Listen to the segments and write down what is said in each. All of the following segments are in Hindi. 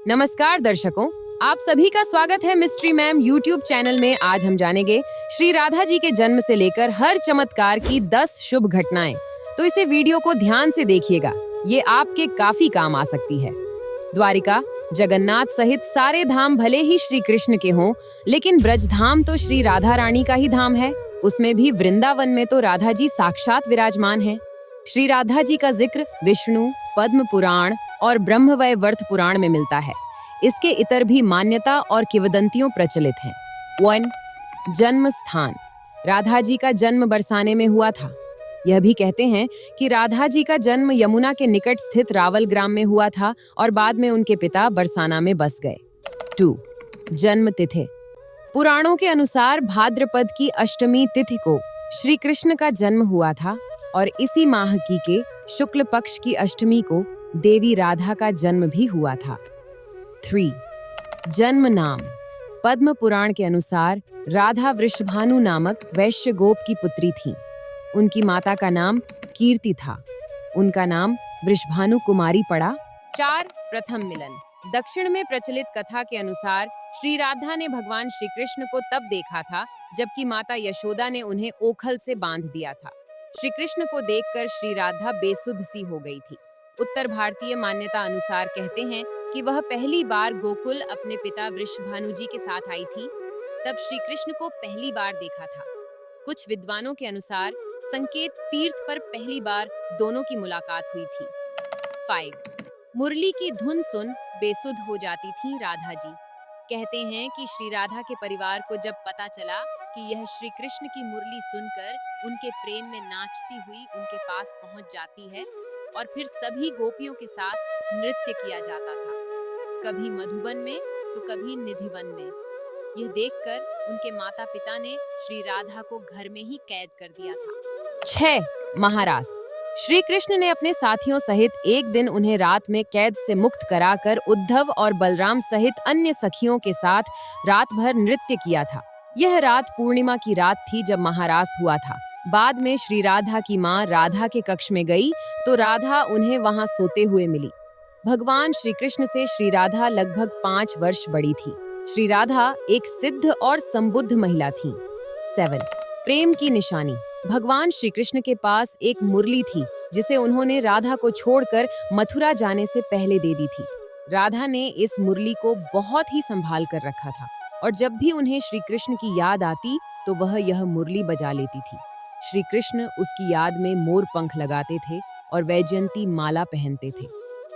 नमस्कार दर्शकों, आप सभी का स्वागत है मिस्ट्री मैम यूट्यूब चैनल में। आज हम जानेंगे श्री राधा जी के जन्म से लेकर हर चमत्कार की 10 शुभ घटनाएं। तो इसे वीडियो को ध्यान से देखिएगा, ये आपके काफी काम आ सकती है। द्वारिका, जगन्नाथ सहित सारे धाम भले ही श्री कृष्ण के हों, लेकिन ब्रज धाम तो श्री राधा रानी का ही धाम है। उसमें भी वृंदावन में तो राधा जी साक्षात विराजमान हैं। श्री राधा जी का जिक्र विष्णु, पद्म पुराण और ब्रह्मवैवर्त पुराण में मिलता है। इसके इतर भी मान्यता और किंवदंतियों प्रचलित हैं। 1. जन्म स्थान। राधा जी का जन्म बरसाने में हुआ था। यह भी कहते हैं कि राधा जी का जन्म यमुना के निकट स्थित रावल ग्राम में हुआ था और बाद में उनके पिता बरसाना में बस गए। 2. जन्म तिथि। पुराणों के अनुसार भाद्रपद की अष्टमी तिथि को श्री कृष्ण का जन्म हुआ था और इसी माह की के शुक्ल पक्ष की अष्टमी को देवी राधा का जन्म भी हुआ था। 3. जन्म नाम। पद्म पुराण के अनुसार राधा वृषभानु नामक वैश्य गोप की पुत्री थी। उनकी माता का नाम कीर्ति था। उनका नाम वृषभानु कुमारी पड़ा। 4. प्रथम मिलन। दक्षिण में प्रचलित कथा के अनुसार श्री राधा ने भगवान श्री कृष्ण को तब देखा था जबकि माता यशोदा ने उन्हें ओखल से बांध दिया था। श्री कृष्ण को देखकर श्री राधा बेसुध सी हो गई थी। उत्तर भारतीय मान्यता अनुसार कहते हैं कि वह पहली बार गोकुल अपने पिता वृषभानु जी के साथ आई थी, तब श्री कृष्ण को पहली बार देखा था। कुछ विद्वानों के अनुसार संकेत तीर्थ पर पहली बार दोनों की मुलाकात हुई थी। 5. मुरली की धुन सुन बेसुध हो जाती थी राधा जी। कहते हैं कि श्री राधा के परिवार को जब पता चला कि यह श्री कृष्ण की मुरली सुनकर उनके प्रेम में नाचती हुई उनके पास पहुंच जाती है और फिर सभी गोपियों के साथ नृत्य किया जाता था, कभी मधुबन में तो कभी निधिवन में। यह देखकर उनके माता पिता ने श्री राधा को घर में ही कैद कर दिया था। 6. महारास। श्री कृष्ण ने अपने साथियों सहित एक दिन उन्हें रात में कैद से मुक्त कराकर उद्धव और बलराम सहित अन्य सखियों के साथ रात भर नृत्य किया था। यह रात पूर्णिमा की रात थी जब महारास हुआ था। बाद में श्री राधा की माँ राधा के कक्ष में गई तो राधा उन्हें वहां सोते हुए मिली। भगवान श्री कृष्ण से श्री राधा लगभग 5 वर्ष बड़ी थी। श्री राधा एक सिद्ध और संबुद्ध महिला थी। 7. प्रेम की निशानी। भगवान श्री कृष्ण के पास एक मुरली थी जिसे उन्होंने राधा को छोड़कर मथुरा जाने से पहले दे दी थी। राधा ने इस मुरली को बहुत ही संभाल कर रखा था और जब भी उन्हें श्री कृष्ण की याद आती तो वह यह मुरली बजा लेती थी। श्री कृष्ण उसकी याद में मोर पंख लगाते थे और वैजयंती माला पहनते थे।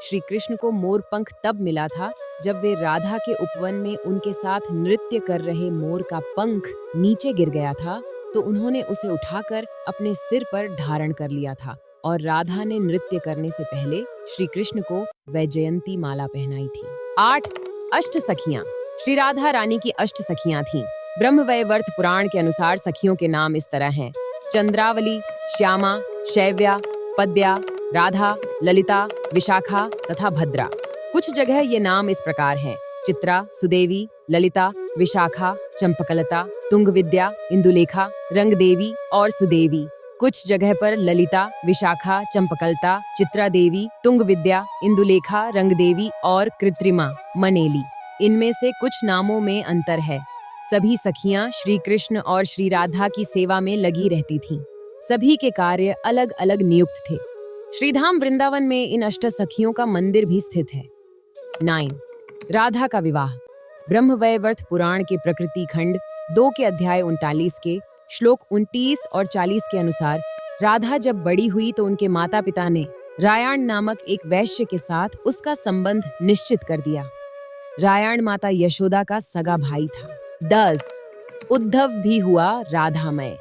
श्री कृष्ण को मोर पंख तब मिला था जब वे राधा के उपवन में उनके साथ नृत्य कर रहे मोर का पंख नीचे गिर गया था तो उन्होंने उसे उठाकर अपने सिर पर धारण कर लिया था और राधा ने नृत्य करने से पहले श्री कृष्ण को वैजयंती माला पहनाई थी। 8. अष्ट सखियां। श्री राधा रानी की अष्ट सखियां थीं। ब्रह्मवैवर्त पुराण के अनुसार सखियों के नाम इस तरह हैं: चंद्रावली, श्यामा, शैव्या, पद्या, राधा, ललिता, विशाखा तथा भद्रा। कुछ जगह ये नाम इस प्रकार हैं: चित्रा, सुदेवी, ललिता, विशाखा, चंपकलता, तुंगविद्या, इंदुलेखा, रंगदेवी और सुदेवी। कुछ जगह पर ललिता, विशाखा, चंपकलता, चित्रा देवी, तुंगविद्या, इंदुलेखा, रंगदेवी और कृत्रिमा, मनेली। इनमें से कुछ नामों में अंतर है। सभी सखियां श्री कृष्ण और श्री राधा की सेवा में लगी रहती थीं। सभी के कार्य अलग अलग नियुक्त थे। श्रीधाम वृंदावन में इन अष्ट सखियों का मंदिर भी स्थित है। 9. राधा का विवाह। ब्रह्मवैवर्त पुराण के प्रकृति खंड 2 के अध्याय 39 के श्लोक 29 और 40 के अनुसार राधा जब बड़ी हुई तो उनके माता पिता ने रायाण नामक एक वैश्य के साथ उसका संबंध निश्चित कर दिया। रायाण माता यशोदा का सगा भाई था। 10. उद्धव भी हुआ राधामय।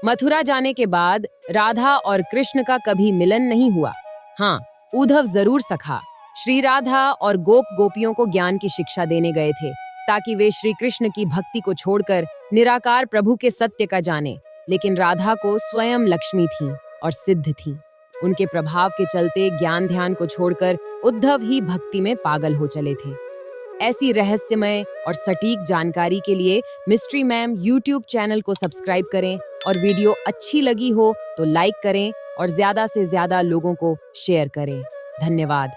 मथुरा जाने के बाद राधा और कृष्ण का कभी मिलन नहीं हुआ। हाँ, उद्धव जरूर सखा। श्री राधा और गोपियों को ज्ञान की शिक्षा देने गए थे ताकि वे श्री कृष्ण की भक्ति को छोड़कर निराकार प्रभु के सत्य का जाने। लेकिन राधा को स्वयं लक्ष्मी थी और सिद्ध थी। उनके प्रभाव के चलते ज्ञान ध्यान को छोड़कर उद्धव ही भक्ति में पागल हो चले थे। ऐसी रहस्यमय और सटीक जानकारी के लिए मिस्ट्री मैम यूट्यूब चैनल को सब्सक्राइब करें और वीडियो अच्छी लगी हो तो लाइक करें और ज्यादा से ज्यादा लोगों को शेयर करें। धन्यवाद।